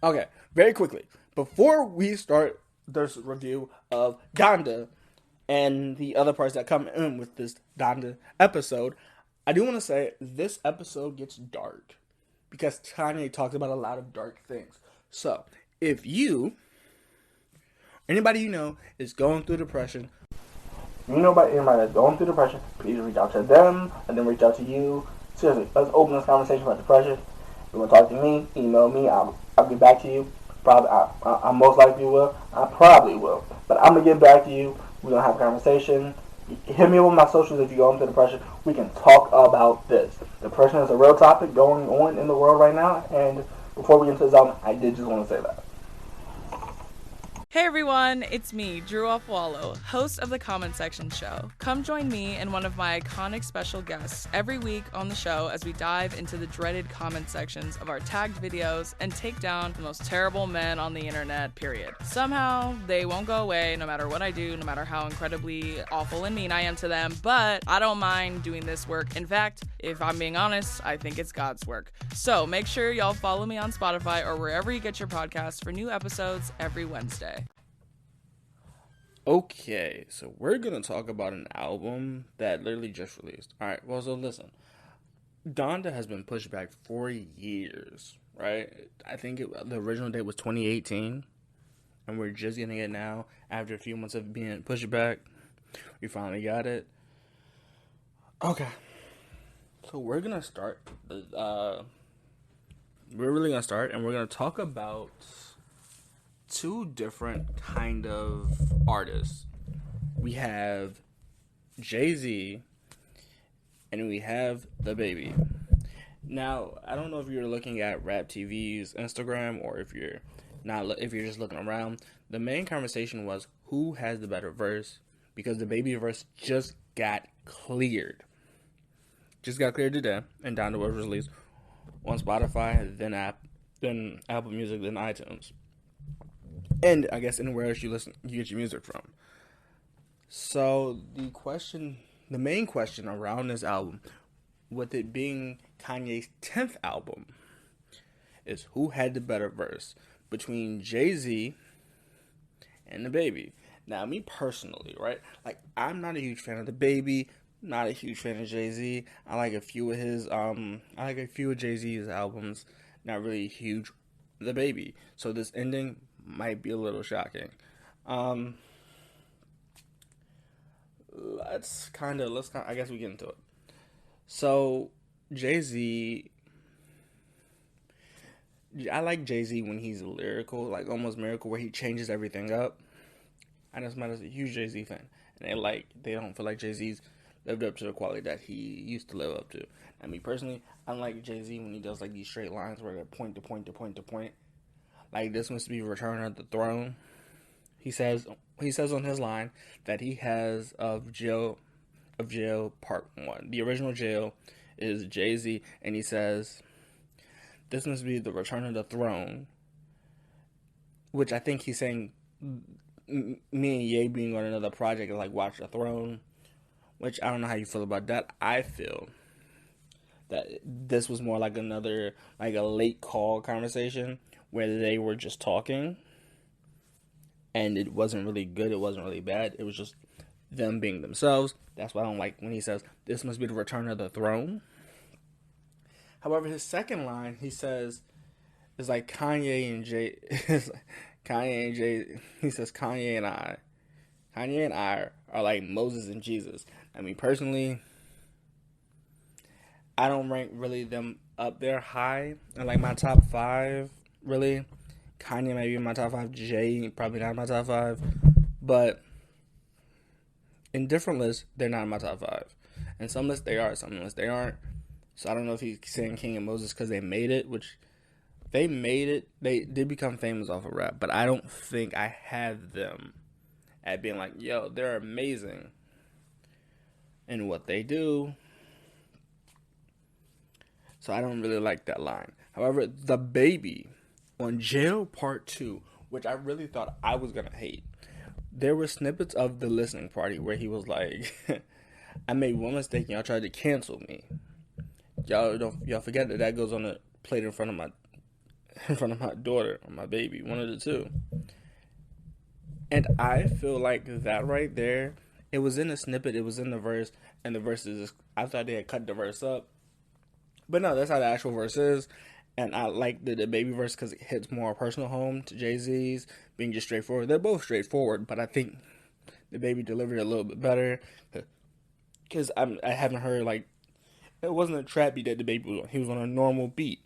Okay, very quickly, before we start this review of Donda and the other parts that come in with this Donda episode, I do want to say this episode gets dark because Kanye talks about a lot of dark things. So, if you, anybody you know, is going through depression, you know about anybody that's going through depression, please reach out to them and then reach out to you. Seriously, let's open this conversation about depression. If you want to talk to me, email me. I'll get back to you. Probably, I most likely will. I probably will. But I'm going to get back to you. We're going to have a conversation. Hit me up on my socials if you're going through depression. We can talk about this. Depression is a real topic going on in the world right now. And before we get into this album, I did just want to say that. Hey everyone, it's me, Drew Offwallow, host of the Comment Section Show. Come join me and one of my iconic special guests every week on the show as we dive into the dreaded comment sections of our tagged videos and take down the most terrible men on the internet, period. Somehow, they won't go away no matter what I do, no matter how incredibly awful and mean I am to them, but I don't mind doing this work. In fact, if I'm being honest, I think it's God's work. So make sure y'all follow me on Spotify or wherever you get your podcasts for new episodes every Wednesday. Okay, so we're going to talk about an album that literally just released. Alright, well, so listen. Donda has been pushed back for years, right? I think the original date was 2018, and we're just getting it now after a few months of being pushed back. We finally got it. Okay, so we're going to start. We're really going to start, and we're going to talk about two different kind of artists. We have Jay-Z and we have the Baby. Now, I don't know if you're looking at Rap TV's Instagram or if you're just looking around. The main conversation was who has the better verse because the Baby verse just got cleared. Just got cleared today, and Donda was released on Spotify, then Apple Music, then iTunes. And I guess anywhere else you get your music from. So the main question around this album, with it being Kanye's 10th album, is who had the better verse between Jay-Z and the Baby. Now, me personally, right? Like, I'm not a huge fan of the Baby, not a huge fan of Jay-Z. I like a few of Jay-Z's albums, not really huge the Baby. So this ending might be a little shocking. I guess we get into it. So, Jay-Z, I like Jay-Z when he's lyrical, like almost Miracle, where he changes everything up. I know somebody's a huge Jay-Z fan, and they don't feel like Jay-Z's lived up to the quality that he used to live up to. And me personally, I like Jay-Z when he does like these straight lines where they're point to point to point to point. Like, this must be Return of the Throne. He says on his line that he has of Jail Part 1. The original Jail is Jay-Z, and he says this must be the Return of the Throne, which I think he's saying me and Ye being on another project and like Watch the Throne, which I don't know how you feel about that. I feel that this was more like a late call conversation where they were just talking, and it wasn't really good, it wasn't really bad, it was just them being themselves. That's why I don't like when he says, this must be the Return of the Throne. However, his second line, he says, is like Kanye and Jay, he says, Kanye and I are like Moses and Jesus. I mean, personally, I don't rank really them up there high, in like my top 5, really. Kanye might be in my top 5. Jay probably not in my top 5. But in different lists, they're not in my top 5. And some lists they are, some lists they aren't. So I don't know if he's saying King and Moses because they made it, which they made it. They did become famous off of rap. But I don't think I had them at being like, yo, they're amazing in what they do. So I don't really like that line. However, the Baby on Jail Part 2, which I really thought I was going to hate, there were snippets of the listening party where he was like, I made one mistake and y'all tried to cancel me. Y'all forget that goes on the plate in front of in front of my daughter or my baby, one of the two. And I feel like that right there, it was in a snippet, it was in the verse, and the verse is, I thought they had cut the verse up. But no, that's how the actual verse is. And I like the baby verse because it hits more personal home to Jay-Z's, being just straightforward. They're both straightforward, but I think the baby delivered a little bit better. Because I haven't heard, like, it wasn't a trap beat that the baby was on. He was on a normal beat.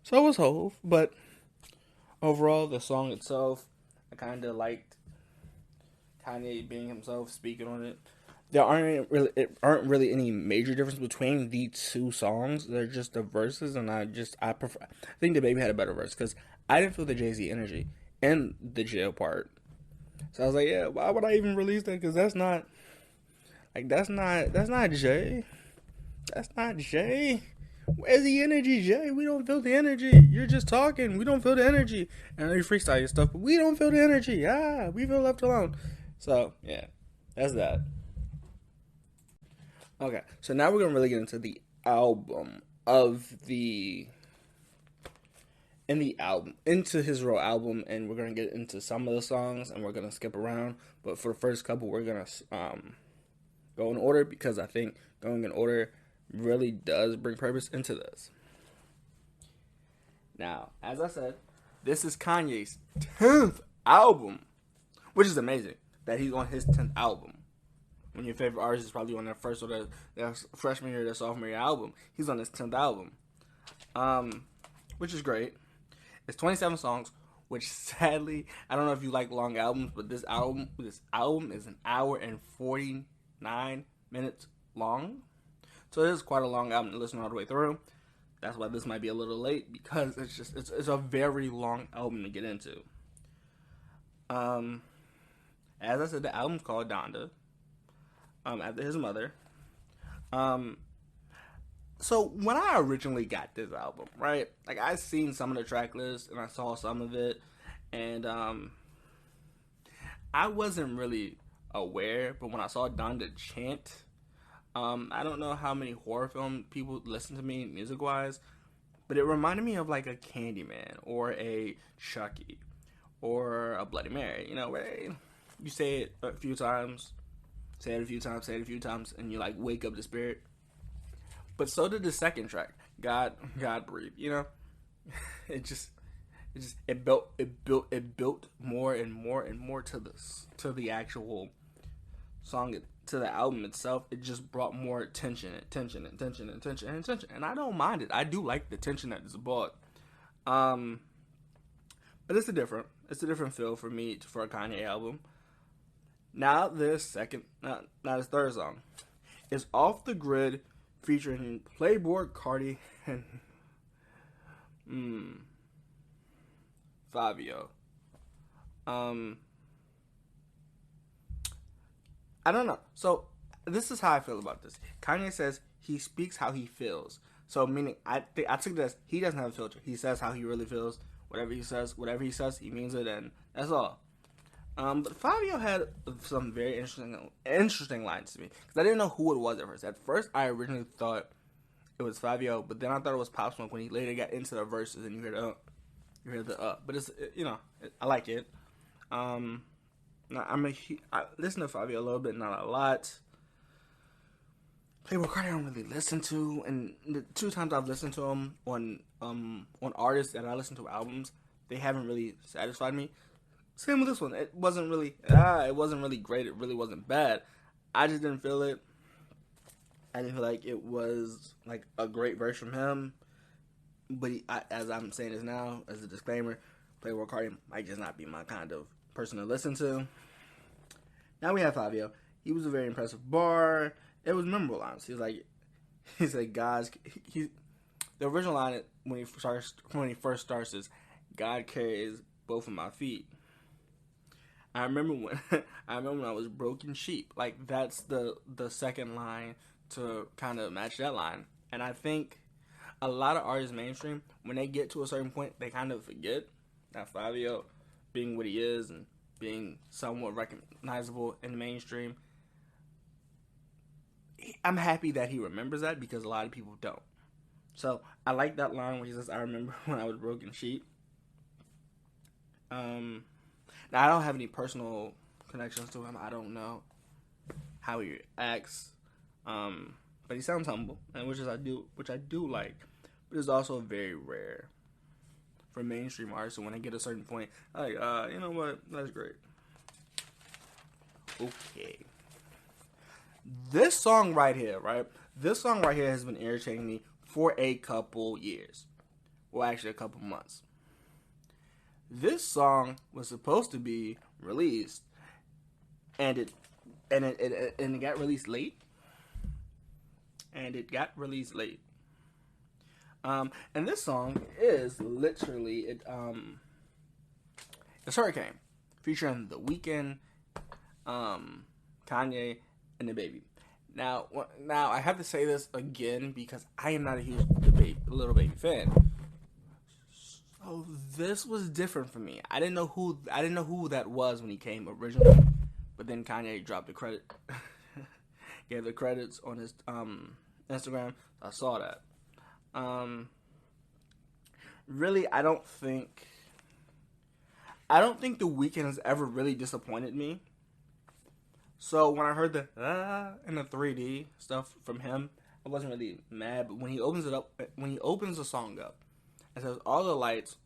So it was Hove, but overall, the song itself, I kind of liked Kanye being himself, speaking on it. There aren't really any major difference between the two songs. They're just the verses, and I prefer. I think the baby had a better verse because I didn't feel the Jay-Z energy in the jail part. So I was like, yeah, why would I even release that? Because that's not Jay. That's not Jay. Where's the energy, Jay? We don't feel the energy. You're just talking. We don't feel the energy. And you freestyle your stuff, but we don't feel the energy. We feel left alone. So yeah, that's that. Okay, so now we're gonna really get into the album into his real album, and we're gonna get into some of the songs, and we're gonna skip around. But for the first couple, we're gonna go in order because I think going in order really does bring purpose into this. Now, as I said, this is Kanye's 10th album, which is amazing that he's on his 10th album. When your favorite artist is probably on their first or their freshman year or their sophomore year album, he's on his 10th album, which is great. It's 27 songs, which sadly, I don't know if you like long albums, but this album is an hour and 49 minutes long. So it is quite a long album to listen all the way through. That's why this might be a little late, because it's a very long album to get into. As I said, the album's called Donda, after his mother. So when I originally got this album, right, like I seen some of the track lists and I saw some of it, and I wasn't really aware, but when I saw Donda chant, I don't know how many horror film people listen to me music wise, but it reminded me of like a Candyman or a Chucky or a Bloody Mary, where you say it a few times, say it a few times, and you like wake up the spirit. But so did the second track, God Breathe. It built more and more to the actual song, to the album itself. It just brought more tension. And I don't mind it. I do like the tension that it's brought. But it's a different feel for me for a Kanye album. Now this his third song is Off the Grid, featuring Playboy Cardi and Fabio. I don't know. So this is how I feel about this. Kanye says he speaks how he feels. So meaning I took this. He doesn't have a filter. He says how he really feels. Whatever he says, he means it, and that's all. But Fabio had some very interesting lines to me because I didn't know who it was at first. At first, I originally thought it was Fabio, but then I thought it was Pop Smoke when he later got into the verses and you hear the but it's I like it. I listen to Fabio a little bit, not a lot. Playboy Cardi I don't really listen to, and the two times I've listened to him on artists that I listen to albums, they haven't really satisfied me. Same with this one. It wasn't really great. It really wasn't bad. I just didn't feel it. I didn't feel like it was like a great verse from him. But as I'm saying this now, as a disclaimer, Playboy Cardi might just not be my kind of person to listen to. Now we have Fabio. He was a very impressive bar. It was memorable lines. He said, guys, the original line when he first starts is, God carries both of my feet. I remember when I was broken sheep. Like that's the second line to kind of match that line. And I think a lot of artists mainstream, when they get to a certain point, they kind of forget that Fabio, being what he is and being somewhat recognizable in the mainstream, I'm happy that he remembers that because a lot of people don't. So I like that line where he says, "I remember when I was broken sheep." Now I don't have any personal connections to him. I don't know how he acts, but he sounds humble, and which I do like. But it's also very rare for mainstream artists. So when I get a certain point, I'm like, you know what? That's great. Okay. This song right here, right? This song right here has been irritating me for a couple years. Well, actually, a couple months. This song was supposed to be released, and it got released late. And it got released late. And this song is literally it's Hurricane, featuring The Weeknd, Kanye, and DaBaby. Now I have to say this again because I am not a huge Little Baby fan. So this was different for me. I didn't know who that was when he came originally, but then Kanye dropped the credit, gave the credits on his Instagram. I saw that. Really, I don't think The Weeknd has ever really disappointed me. So when I heard the and the 3D stuff from him, I wasn't really mad. But when he opens the song up, it says all the lights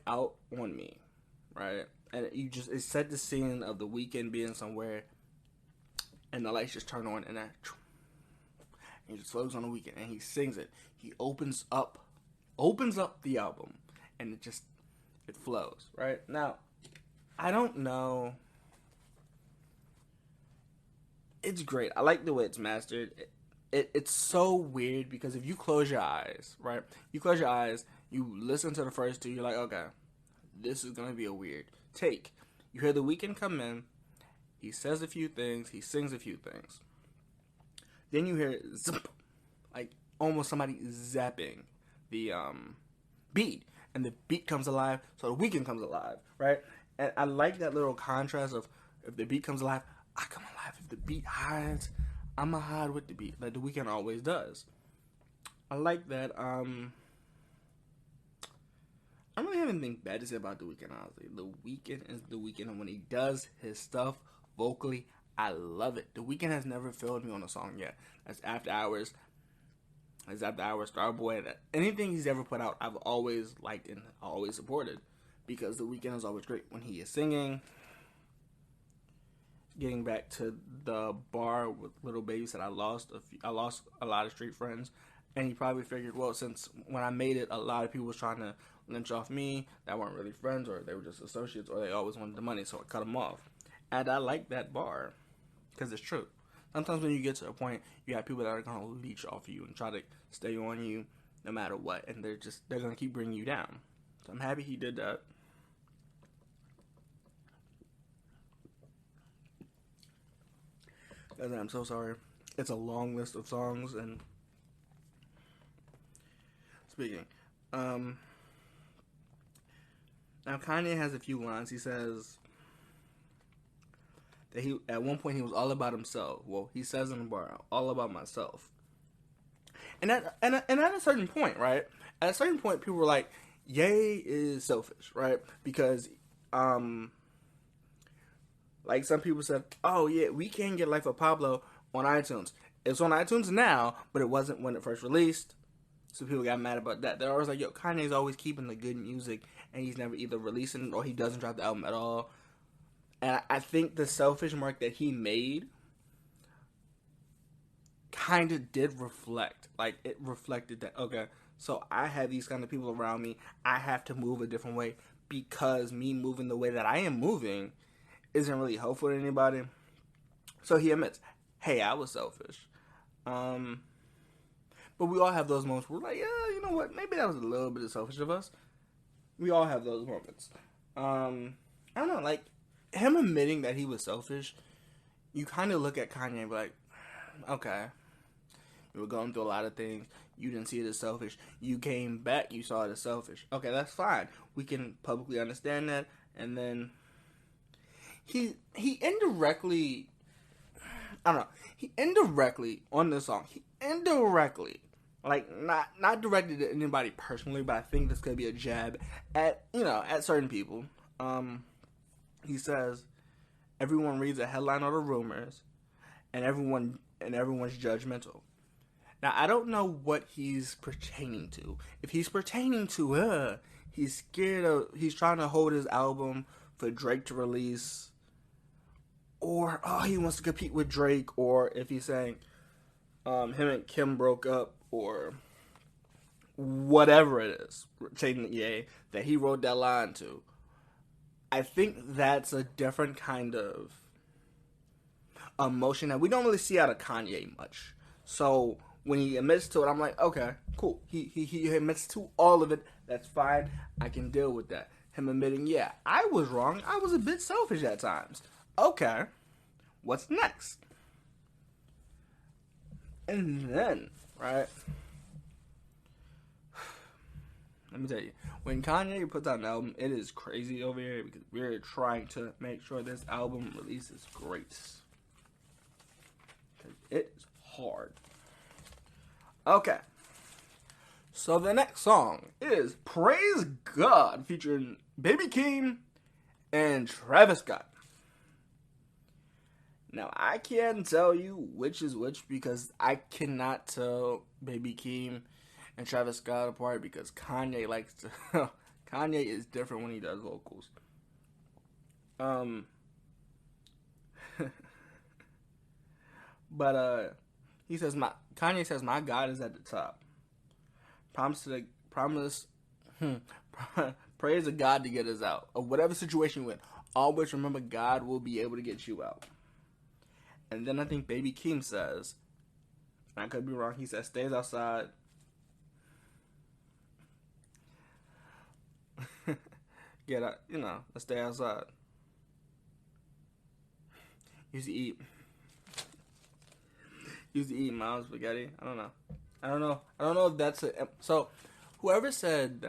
out on me, right? And it set the scene of The Weeknd being somewhere, and the lights just turn on, and he just flows on The Weeknd, and he sings it. He opens up the album, and it flows, right? Now, I don't know. It's great. I like the way it's mastered. It's so weird because if you close your eyes, right? You close your eyes, you listen to the first two, you're like, okay, this is going to be a weird take. You hear The Weeknd come in, he says a few things, he sings a few things. Then you hear zip, like almost somebody zapping the beat, and the beat comes alive, so The Weeknd comes alive, right? And I like that little contrast of if the beat comes alive, I come alive. If the beat hides, I'ma hide with the beat, like The Weeknd always does. I like that. I don't really have anything bad to say about The Weeknd, honestly. The Weeknd is The Weeknd, and when he does his stuff vocally, I love it. The Weeknd has never failed me on a song yet. That's After Hours. That's After Hours, Starboy. Anything he's ever put out, I've always liked and always supported, because The Weeknd is always great when he is singing. Getting back to the bar with Little Baby said I lost a lot of street friends, and he probably figured, well, since when I made it, a lot of people was trying to lynch off me that weren't really friends, or they were just associates, or they always wanted the money, so I cut them off. And I like that bar because it's true. Sometimes when you get to a point, you have people that are gonna leech off you and try to stay on you no matter what, and they're gonna keep bringing you down. So I'm happy he did that. And I'm so sorry. It's a long list of songs, and speaking. Now Kanye has a few lines. He says that at one point he was all about himself. Well, he says in the bar, all about myself. And at a certain point, right? At a certain point, people were like, Ye is selfish, right? Because like some people said, oh yeah, we can't get Life of Pablo on iTunes. It's on iTunes now, but it wasn't when it first released. So people got mad about that. They're always like, yo, Kanye's always keeping the good music, and he's never either releasing it or he doesn't drop the album at all. And I think the selfish mark that he made kind of did reflect. Like, it reflected that, okay, so I have these kind of people around me. I have to move a different way because me moving the way that I am moving isn't really helpful to anybody. So he admits, hey, I was selfish. But we all have those moments where we're like, yeah, you know what? Maybe that was a little bit selfish of us. We all have those moments. I don't know, like, him admitting that he was selfish, you kind of look at Kanye and be like, okay, you were going through a lot of things. You didn't see it as selfish. You came back, you saw it as selfish. Okay, that's fine. We can publicly understand that. And then he indirectly, I don't know, he indirectly, on this song, he indirectly like not directed at anybody personally, but I think this could be a jab at at certain people. He says everyone reads a headline or the rumors, and everyone's judgmental. Now I don't know what he's pertaining to. If he's pertaining to he's scared of he's trying to hold his album for Drake to release, or he wants to compete with Drake, or if he's saying him and Kim broke up, or whatever it is, Chayden Ye, that he wrote that line to. I think that's a different kind of emotion that we don't really see out of Kanye much. So when he admits to it, I'm like, okay, cool. He admits to all of it. That's fine. I can deal with that. Him admitting, yeah, I was wrong. I was a bit selfish at times. Okay, what's next? And then, right? Let me tell you, when Kanye puts out an album, it is crazy over here because we're trying to make sure this album releases great. Because it is hard. Okay. So the next song is Praise God featuring Baby Keem and Travis Scott. Now, I can't tell you which is which because I cannot tell Baby Keem and Travis Scott apart because Kanye likes to... Kanye is different when he does vocals. But he says Kanye says my God is at the top. Praise to God to get us out of whatever situation you're in. Always remember God will be able to get you out. And then I think Baby Keem says, and I could be wrong, he says stays outside. Get out, let's stay outside. Used to eat mom's spaghetti. I don't know if that's a... So, whoever said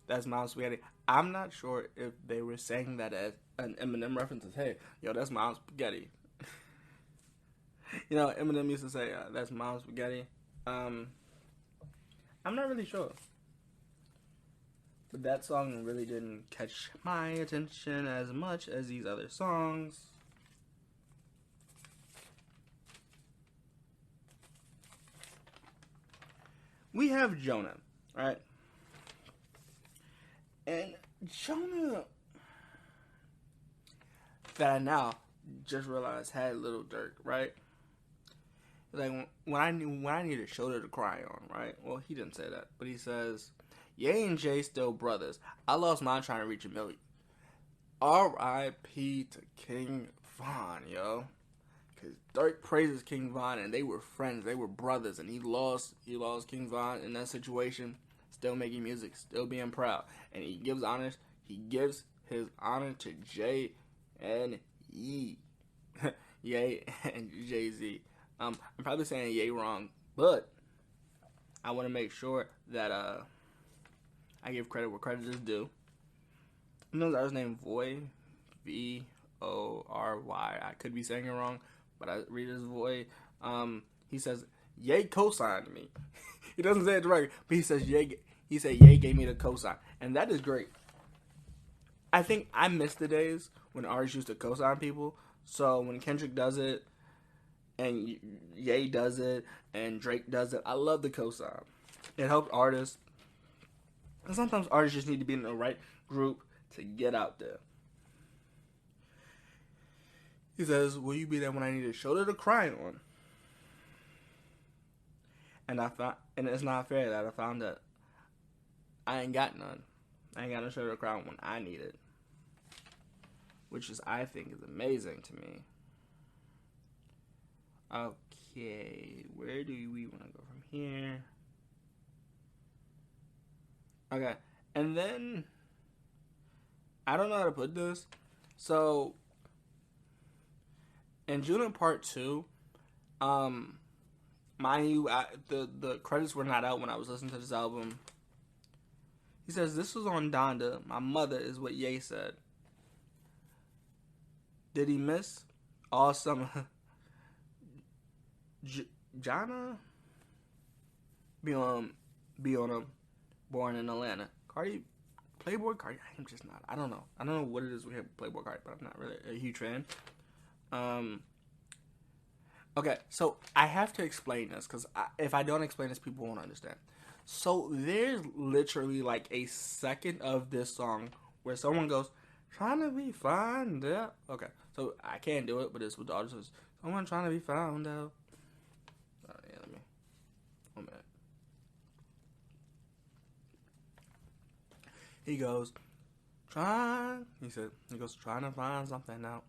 that's mom's spaghetti, I'm not sure if they were saying that as an Eminem reference. As, hey, yo, that's mom's spaghetti. Eminem used to say, that's mom's spaghetti. I'm not really sure. But that song really didn't catch my attention as much as these other songs. We have Jonah, right? And Jonah, that I now just realized had Little Durk, right? Like when I need a shoulder to cry on, right? Well, he didn't say that, but he says, Ye and Jay still brothers. I lost mine trying to reach 1 million. R.I.P. to King Von, yo. Because Durk praises King Von, and they were friends. They were brothers, and he lost King Von in that situation. Still making music, still being proud. And he gives his honor to Jay and Ye. Ye and Jay-Z. I'm probably saying Ye wrong, but I want to make sure that I give credit where credit is due. You know that was named Voy, Vory. I could be saying it wrong, but I read it as Voy. He says Ye co-signed me. He doesn't say it directly, but he says Ye. He said Ye gave me the co-sign, and that is great. I think I miss the days when artists used to co-sign people. So when Kendrick does it, and Ye does it, and Drake does it, I love the co-sign. It helps artists. And sometimes artists just need to be in the right group to get out there. He says, will you be there when I need a shoulder to cry on? And it's not fair that I found that I ain't got none. I ain't got no shoulder to cry on when I need it. Which I think is amazing to me. Okay, where do we want to go from here? Okay, and then I don't know how to put this. So in June Part 2, mind you, the credits were not out when I was listening to this album. He says, this was on Donda. My mother is what Ye said. Did he miss all summer? Jana? Be on, be on a born in Atlanta. Cardi, Playboy Cardi. I'm just not. I don't know. I don't know what it is we have Playboy Cardi, but I'm not really a huge fan. Okay, so I have to explain this because if I don't explain this, people won't understand. So there's literally like a second of this song where someone goes, "Trying to be found out." Okay, so I can't do it, but it's what the artist says. Someone trying to be found out. Yeah, let me. 1 minute. He goes, trying. He goes, trying to find something out.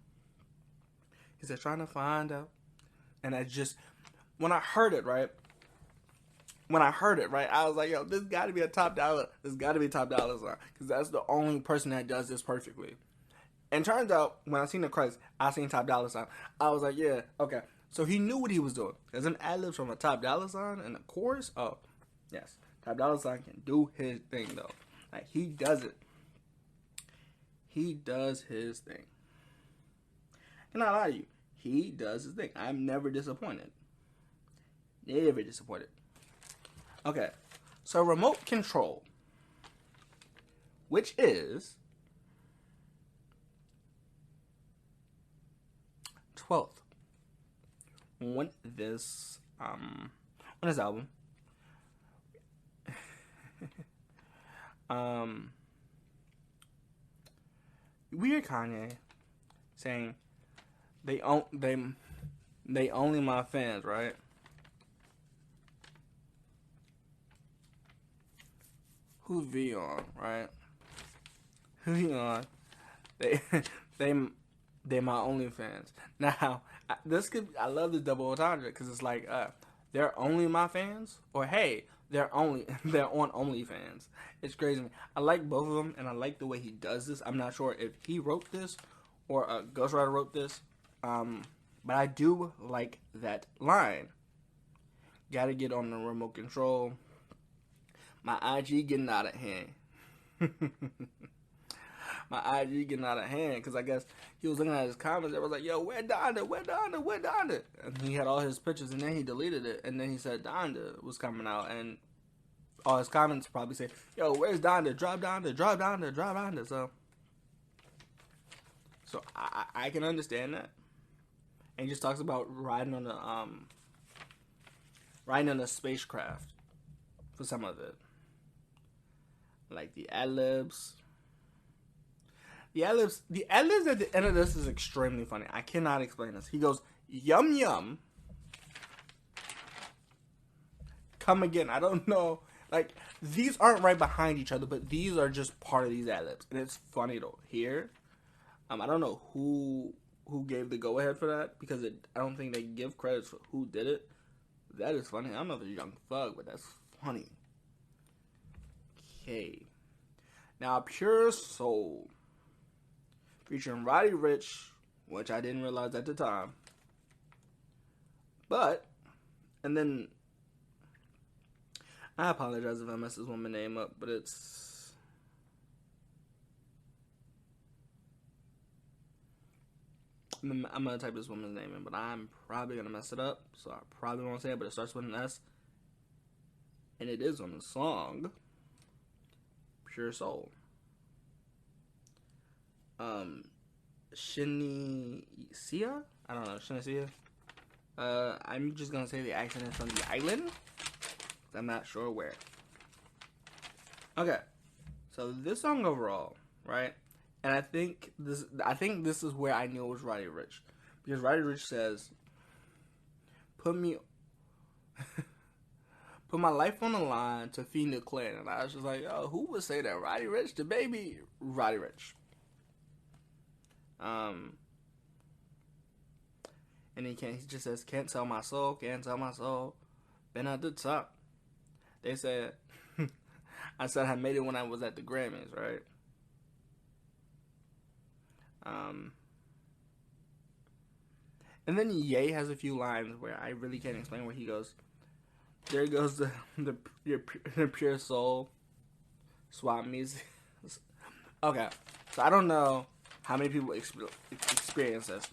He said, trying to find out. And I just, when I heard it, right? I was like, yo, this got to be a top dollar. This got to be a top dollar song. Because that's the only person that does this perfectly. And turns out, when I seen the credits, I seen Top Dollar Sign. I was like, yeah, okay. So he knew what he was doing. There's an ad-libs from a Top Dollar Sign and the chorus. Oh, yes. Top Dollar Sign can do his thing, though. Like, he does it. He does his thing. And I lie to you. He does his thing. I'm never disappointed. Never disappointed. Okay. So, remote control. Which is 12th on this album. We hear Kanye saying they only my fans, right? Who V on, right? Who he on? They they my only fans. Now, I love this double entendre because it's like, they're only my fans, or hey, they're on OnlyFans. It's crazy. I like both of them, and I like the way he does this. I'm not sure if he wrote this or a ghostwriter wrote this, but I do like that line. Gotta get on the remote control. My IG getting out of hand. My IG getting out of hand because I guess he was looking at his comments. It was like, yo, where Donda? Where Donda? Where Donda? And he had all his pictures, and then he deleted it, and then he said Donda was coming out, and all his comments probably say, yo, where's Donda? Drop Donda, drop Donda, drop Donda. So I can understand that. And he just talks about riding on a spacecraft for some of it. Like the ad-libs. The ad-libs at the end of this is extremely funny. I cannot explain this. He goes, yum yum. Come again. I don't know. Like, these aren't right behind each other, but these are just part of these ad-libs. And it's funny to hear. I don't know who gave the go-ahead for that, because I don't think they give credits for who did it. That is funny. I don't know if it's Young Thug, but that's funny. Okay. Now, Pure Soul. Featuring Roddy Ricch, which I didn't realize at the time. And then, I apologize if I mess this woman's name up, but it's... I'm going to type this woman's name in, but I'm probably going to mess it up, so I probably won't say it, but it starts with an S. And it is on the song Pure Soul. Shinisia? I don't know, Shinisia? I'm just gonna say the accent is from the island. I'm not sure where. Okay, so this song overall, right? And I think this is where I knew it was Roddy Ricch, because Roddy Ricch says, "Put my life on the line to feed the clan," and I was just like, "Oh, who would say that? Roddy Ricch, the baby, Roddy Ricch." And he just says, can't tell my soul, been at the top. They said, I said I made it when I was at the Grammys, right? And then Ye has a few lines where I really can't explain, where he goes, there goes the Pure Soul swap music. Okay, so I don't know how many people experience this,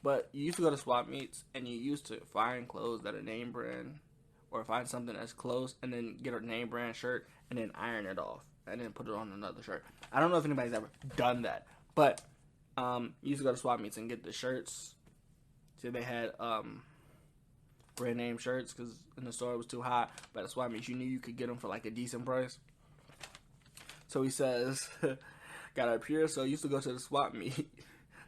but you used to go to swap meets and you used to find clothes that are name brand or find something that's close and then get a name brand shirt and then iron it off and then put it on another shirt. I don't know if anybody's ever done that, but you used to go to swap meets and get the shirts. So they had brand name shirts because in the store it was too high, but at swap meets you knew you could get them for like a decent price. So he says, got up here. So I used to go to the swap meet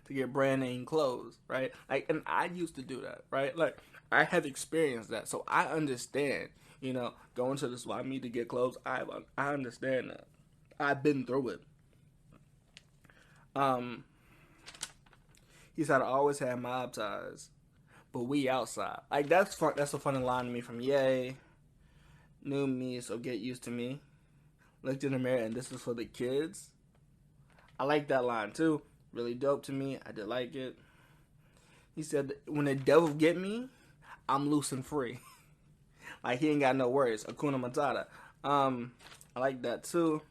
to get brand name clothes, right? Like, and I used to do that, right? Like, I have experienced that, so I understand. You know, going to the swap meet to get clothes, I understand that. I've been through it. He said I always had mob ties, but we outside. Like, that's fun. That's a funny line to me from Ye. New me, so get used to me. Looked in the mirror, and this is for the kids. I like that line too. Really dope to me. I did like it. He said, when the devil get me, I'm loose and free. Like, he ain't got no worries. Hakuna Matata. I like that too.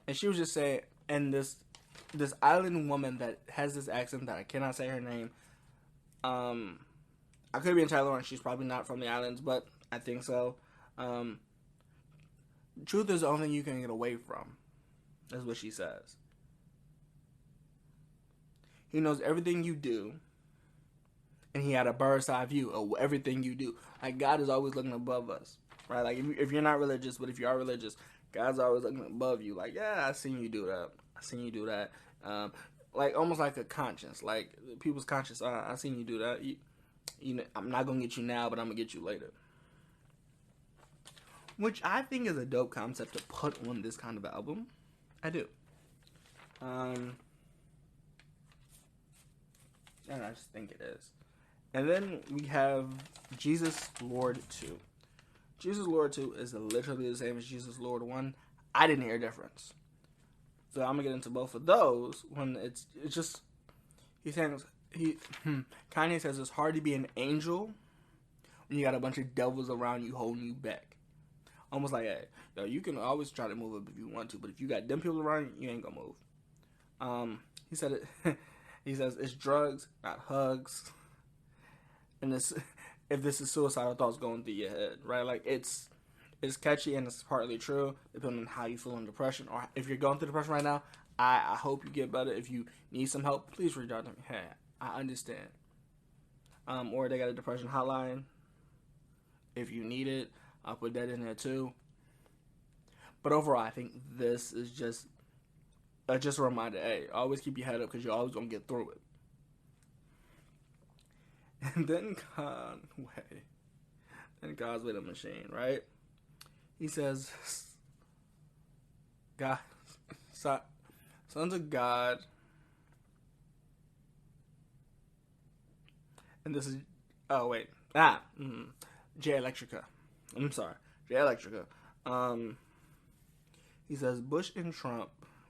And she was just saying, and this island woman that has this accent that I cannot say her name. I could be entirely wrong. She's probably not from the islands, but I think so. Truth is the only thing you can get away from. That's what she says. He knows everything you do, and he had a bird's eye view of everything you do. Like, God is always looking above us, right? Like, if you're not religious, but if you are religious, God's always looking above you. Like, yeah, I seen you do that. I seen you do that. Like, almost like a conscience. Like, people's conscience. I seen you do that. You know, I'm not gonna get you now, but I'm gonna get you later. Which I think is a dope concept to put on this kind of album. I do. And I just think it is. And then we have Jesus Lord 2. Jesus Lord 2 is literally the same as Jesus Lord 1. I didn't hear a difference. So I'm going to get into both of those when it's just, Kanye says it's hard to be an angel when you got a bunch of devils around you holding you back. Almost like, hey, yo, you can always try to move up if you want to, but if you got them people around you, you ain't gonna move. He said it. He says it's drugs, not hugs. And if this is suicidal thoughts going through your head, right? Like, it's catchy and it's partly true, depending on how you feel in depression. Or if you're going through depression right now, I hope you get better. If you need some help, please reach out to me. Hey, I understand. Or they got a depression hotline. If you need it, I'll put that in there too. But overall, I think this is just a reminder. Hey, always keep your head up because you're always going to get through it. And then Conway the Machine, right? He says, God, sons of God. And this is, Jay Electrica. I'm sorry, Jay Electrica. He says Bush and Trump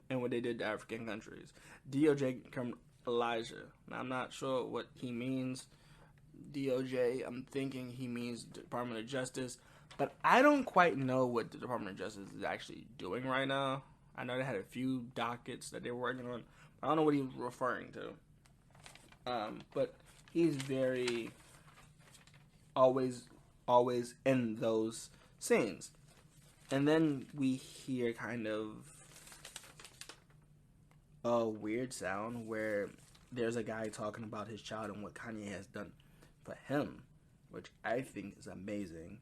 and what they did to African countries. DOJ come Elijah. Now, I'm not sure what he means. DOJ, I'm thinking he means Department of Justice, but I don't quite know what the Department of Justice is actually doing right now. I know they had a few dockets that they were working on. I don't know what he was referring to. But he's very always in those scenes. And then we hear kind of a weird sound where there's a guy talking about his child and what Kanye has done for him, which I think is amazing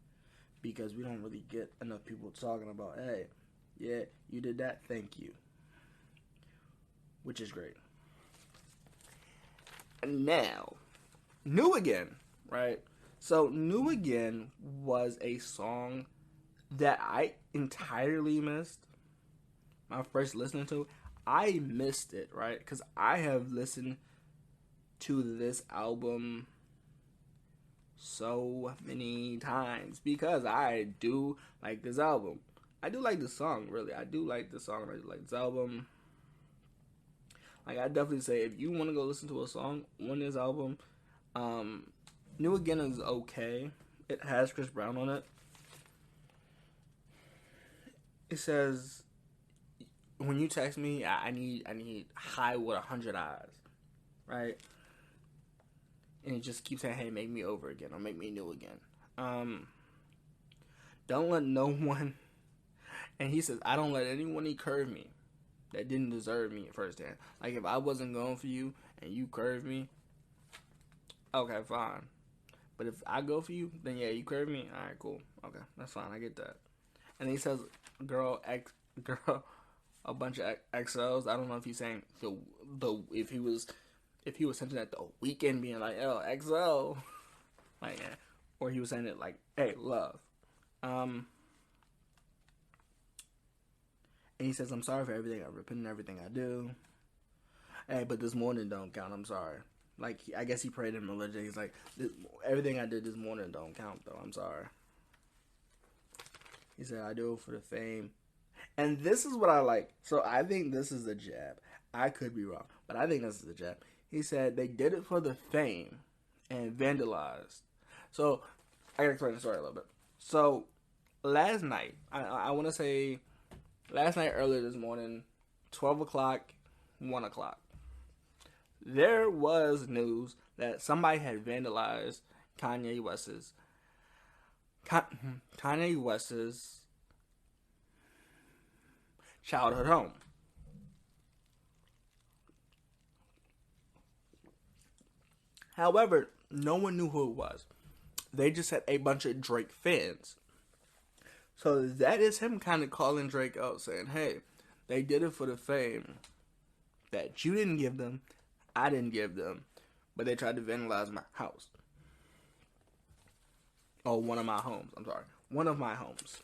because we don't really get enough people talking about, hey, yeah, you did that, thank you. Which is great. And now, New Again, right? So, New Again was a song that I entirely missed. My first listening to it, I missed it, right? Because I have listened to this album so many times because I do like this album. I do like the song, really. I do like the song. I do like this album. Like, I definitely say if you want to go listen to a song on this album, New Again is okay. It has Chris Brown on it. It says, when you text me, I need high with 100 eyes, right? And it just keeps saying, hey, make me over again or make me new again. Um, don't let no one, and he says, I don't let anyone curve me that didn't deserve me firsthand. Like, if I wasn't going for you and you curved me, okay, fine. But if I go for you, then yeah, you curve me. All right, cool. Okay, that's fine. I get that. And he says, girl, a bunch of XLs. I don't know if he's saying the if he was hinting at the weekend being like, oh, XL, like, yeah. Or he was saying it like, hey, love. And he says, I'm sorry for everything I repent and everything I do. Hey, but this morning don't count. I'm sorry. Like, I guess he prayed in religion. He's like, everything I did this morning don't count, though. I'm sorry. He said, I do it for the fame. And this is what I like. So I think this is a jab. I could be wrong, but I think this is a jab. He said they did it for the fame and vandalized. So I gotta explain the story a little bit. So last night, I want to say last night, earlier this morning, 12 o'clock, 1 o'clock, there was news that somebody had vandalized Kanye West's childhood home. However, no one knew who it was. They just had a bunch of Drake fans. So that is him kind of calling Drake out, saying, hey, they did it for the fame that you didn't give them, I didn't give them, but they tried to vandalize my house. Oh, one of my homes. I'm sorry. One of my homes.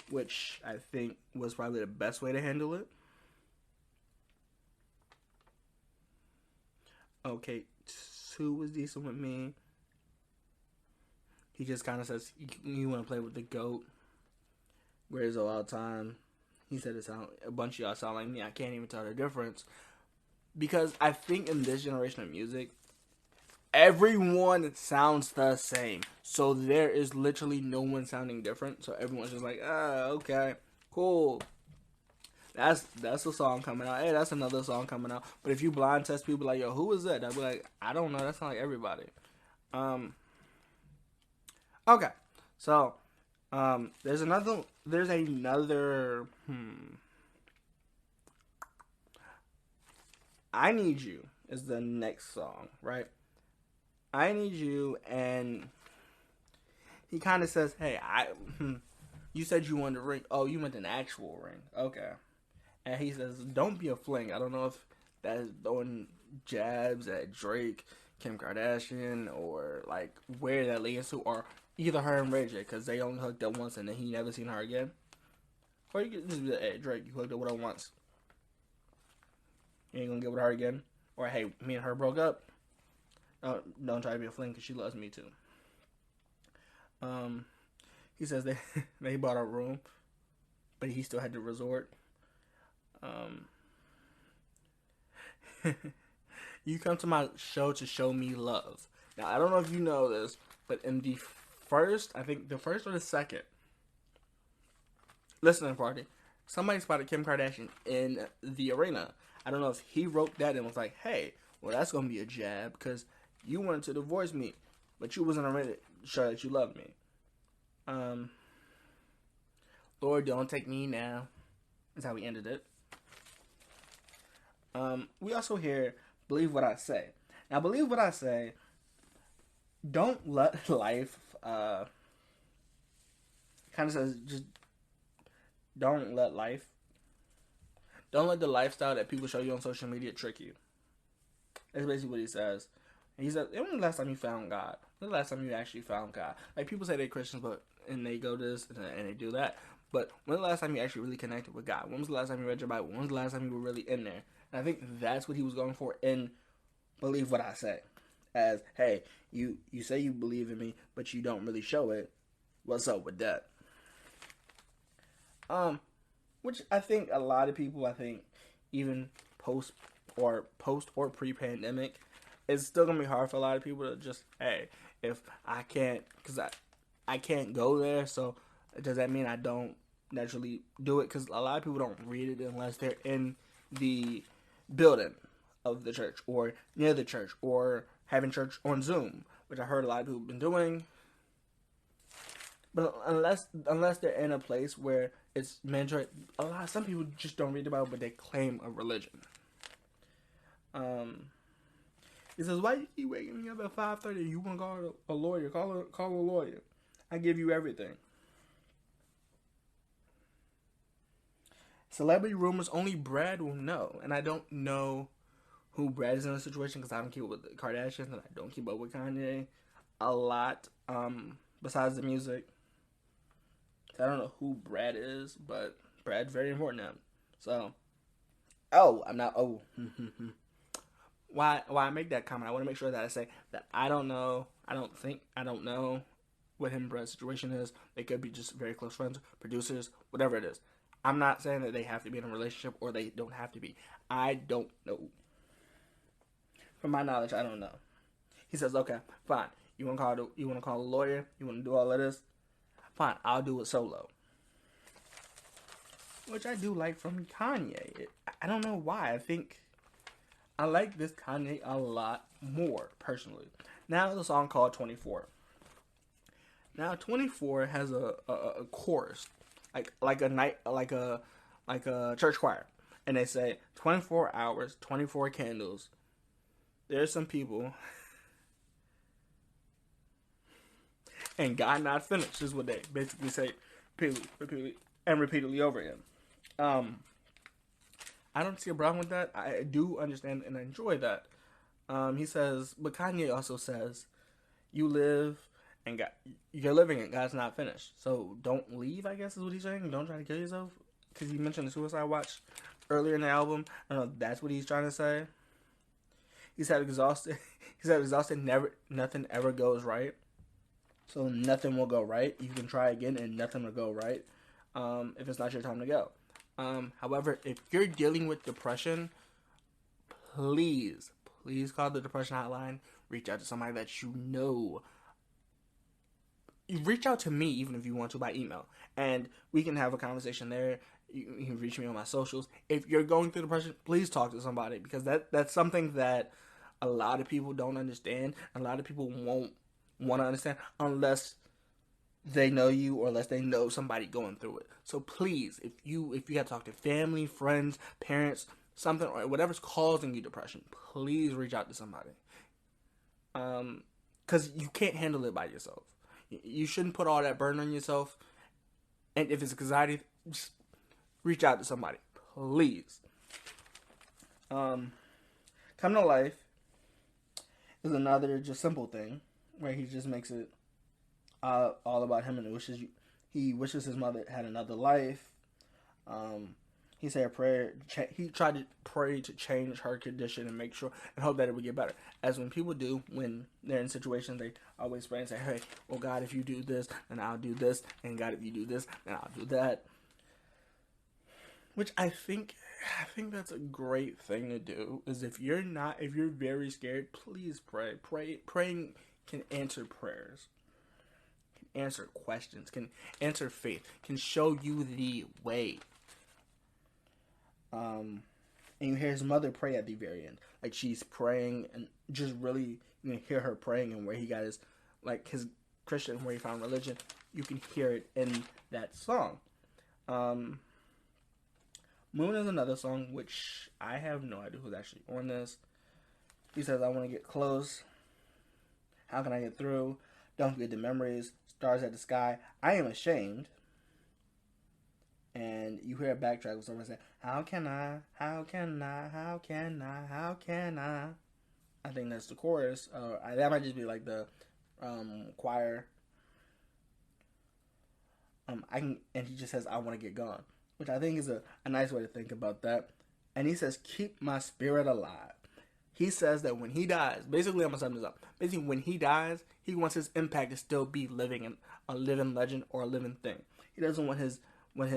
Which I think was probably the best way to handle it. Okay, 2 was decent with me. He just kind of says, you want to play with the GOAT. Where's all the time? He said a bunch of y'all sound like me. I can't even tell the difference. Because I think in this generation of music, everyone sounds the same. So there is literally no one sounding different. So everyone's just like, okay, cool. That's a song coming out. Hey, that's another song coming out. But if you blind test people like, yo, who is that? They'll be like, I don't know. That's not like everybody. Okay. So, there's another, I Need You is the next song, right? I Need You, and he kind of says, hey, you said you wanted a ring. Oh, you meant an actual ring. Okay. And he says, don't be a fling. I don't know if that is throwing jabs at Drake, Kim Kardashian, or like where that leads to, or either her and Ray J, because they only hooked up once and then he never seen her again. Or you could just be like, hey, Drake, you hooked up with her once. You ain't gonna get with her again? Or hey, me and her broke up. Don't try to be a fling because she loves me too. He says they bought a room, but he still had to resort. You come to my show to show me love. Now, I don't know if you know this, but in the first or the second listening party, somebody spotted Kim Kardashian in the arena. I don't know if he wrote that and was like, hey, well, that's going to be a jab because you wanted to divorce me, but you wasn't already sure that you loved me. Lord, don't take me now. That's how we ended it. We also hear Believe What I Say. Now, Believe What I Say, don't let life, kind of says, just don't let the lifestyle that people show you on social media trick you. That's basically what he says. And he said, when was the last time you found God? When was the last time you actually found God? Like, people say they're Christians, and they go this, and they do that. But when was the last time you actually really connected with God? When was the last time you read your Bible? When was the last time you were really in there? And I think that's what he was going for in Believe What I Say. As, hey, you say you believe in me, but you don't really show it. What's up with that? Which I think a lot of people, even post or pre-pandemic, it's still going to be hard for a lot of people to just, hey, if I can't, because I can't go there, so does that mean I don't naturally do it? Because a lot of people don't read it unless they're in the building of the church or near the church or having church on Zoom, which I heard a lot of people have been doing. But unless they're in a place where it's mandatory, some people just don't read the Bible, but they claim a religion. He says, "Why you keep waking me up at 5:30? You want to call a lawyer? Call a lawyer. I give you everything." Celebrity rumors only Brad will know, and I don't know who Brad is in the situation because I don't keep up with the Kardashians and I don't keep up with Kanye a lot. Besides the music. I don't know who Brad is, but Brad's very important now. So, I'm not. Why I make that comment? I want to make sure that I say that I don't know. I don't know what him and Brad's situation is. They could be just very close friends, producers, whatever it is. I'm not saying that they have to be in a relationship or they don't have to be. I don't know. From my knowledge, I don't know. He says, "Okay, fine. You want to call a lawyer? You want to do all of this? Fine, I'll do it solo." Which I do like from Kanye. I don't know why. I think I like this Kanye a lot more, personally. Now, there's a song called 24. Now, 24 has a chorus, like a church choir. And they say, 24 hours, 24 candles. There's some people, and God not finished is what they basically say repeatedly over again. I don't see a problem with that. I do understand and enjoy that. He says, but Kanye also says, you live and you're living and God's not finished. So don't leave, I guess is what he's saying. Don't try to kill yourself. Because he mentioned the suicide watch earlier in the album. I don't know if that's what he's trying to say. He said exhausted. Nothing ever goes right. So nothing will go right. You can try again and nothing will go right if it's not your time to go. However, if you're dealing with depression, please call the depression hotline. Reach out to somebody that you know. You reach out to me even if you want to by email. And we can have a conversation there. You can reach me on my socials. If you're going through depression, please talk to somebody. Because that's something that a lot of people don't understand. A lot of people won't want to understand unless they know you or unless they know somebody going through it. So please, if you have to talk to family, friends, parents, something, or whatever's causing you depression, please reach out to somebody. Because you can't handle it by yourself. You shouldn't put all that burden on yourself. And if it's anxiety, just reach out to somebody, please. Come to Life is another just simple thing where he just makes it all about him and he wishes his mother had another life. He said a prayer. He tried to pray to change her condition and make sure and hope that it would get better. As when people do when they're in situations, they always pray and say, "Hey, well, God, if you do this, then I'll do this, and God, if you do this, then I'll do that." Which I think that's a great thing to do. Is if you're very scared, please pray. Praying can answer prayers. Answer questions, can answer faith, can show you the way. And you hear his mother pray at the very end, like she's praying, and just really you can hear her praying, and where he got his Christian, where he found religion, you can hear it in that song. Moon is another song which I have no idea who's actually on this. He says, "I want to get close. How can I get through? Don't forget the memories. Stars at the sky. I am ashamed." And you hear a backtrack with someone saying, "How can I? How can I? How can I? How can I?" I think that's the chorus. That might just be like the choir. And he just says, "I want to get gone," which I think is a nice way to think about that. And he says, "Keep my spirit alive." He says that when he dies, basically I'm gonna sum this up. Basically, when he dies, he wants his impact to still be living in a living legend or a living thing. He doesn't want when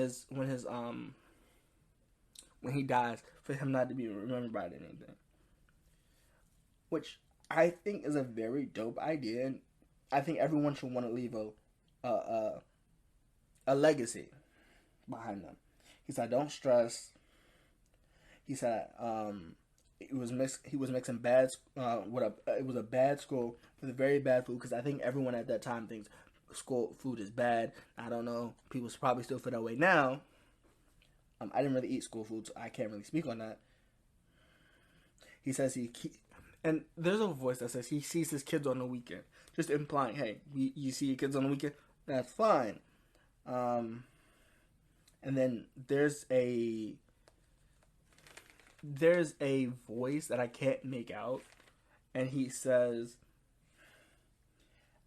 he dies for him not to be remembered by anything. Which I think is a very dope idea, and I think everyone should want to leave a legacy behind them. He said, "Don't stress." He said, He was mixing bad. It was a bad school with a very bad food, because I think everyone at that time thinks school food is bad. I don't know. People probably still feel that way now. I didn't really eat school food, so I can't really speak on that. He says and there's a voice that says he sees his kids on the weekend, just implying, hey, you see your kids on the weekend, that's fine. And then there's a voice that I can't make out, and he says,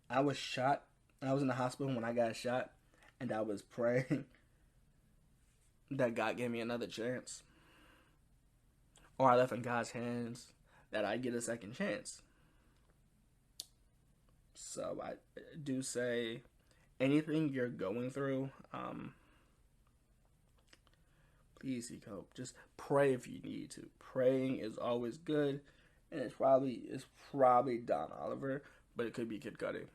I was shot. I was in the hospital when I got shot, and I was praying that God gave me another chance, or I left in God's hands that I get a second chance. So I do say, anything you're going through, please seek hope. Just pray if you need to. Praying is always good, and it's probably Don Oliver, but it could be Kid Cudi.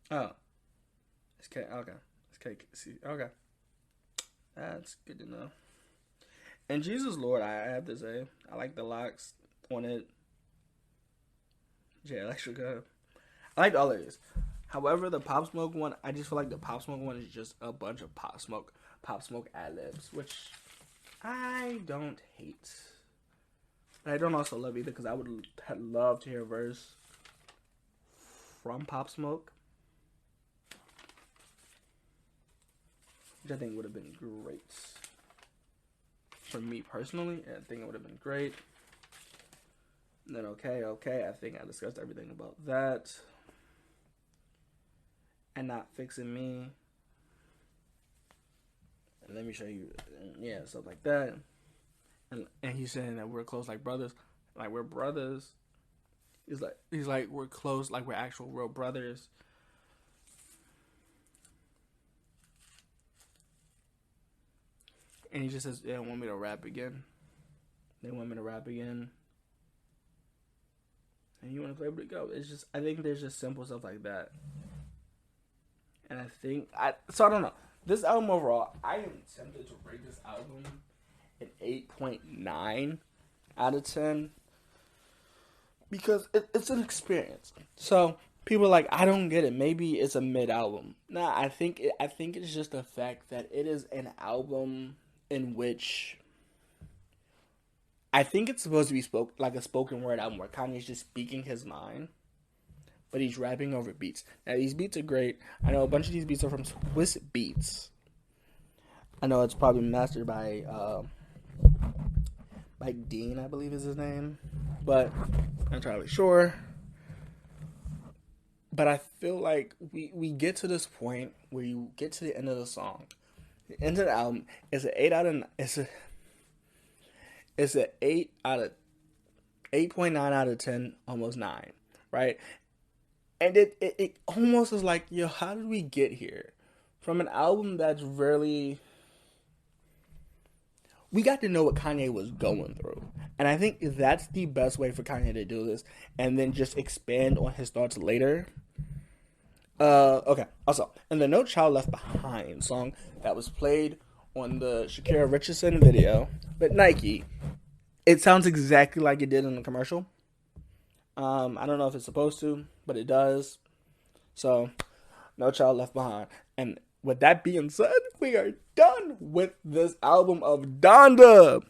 Oh, it's K. Okay, it's KC. Okay, that's good to know. And Jesus Lord, I have to say, I like the locks on it. Jay Electrica. I liked all of these. However, the Pop Smoke one, I just feel like the Pop Smoke one is just a bunch of Pop Smoke ad-libs, which I don't hate. But I don't also love either, because I would love to hear a verse from Pop Smoke, which I think would have been great. For me personally, I think it would have been great. And then okay, I think I discussed everything about that. And Not Fixing Me. And let me show you, yeah, stuff like that. And he's saying that we're close like brothers. Like, we're brothers. He's like we're close, like we're actual real brothers. And he just says, they don't want me to rap again. They want me to rap again. And you want to play with it, go. It's just, I think there's just simple stuff like that. And I don't know. This album overall, I am tempted to rate this album an 8.9 out of 10. Because it's an experience. So, people are like, I don't get it. Maybe it's a mid album. Nah, I think it's just the fact that it is an album in which I think it's supposed to be like a spoken word album where Kanye's just speaking his mind, but he's rapping over beats. Now, these beats are great. I know a bunch of these beats are from Swiss Beats. I know it's probably mastered by Dean, I believe is his name, but I'm not entirely sure. But I feel like we get to this point where you get to the end of the song. The end of the album is an 8.9 out of 10, almost 9, right? And it almost is like, yo, how did we get here? From an album that's really, we got to know what Kanye was going through. And I think that's the best way for Kanye to do this, and then just expand on his thoughts later. Okay, also, in the No Child Left Behind song that was played on the Shakira Richardson video with Nike, it sounds exactly like it did in the commercial. I don't know if it's supposed to, but it does. So, No Child Left Behind. And with that being said, we are done with this album of Donda.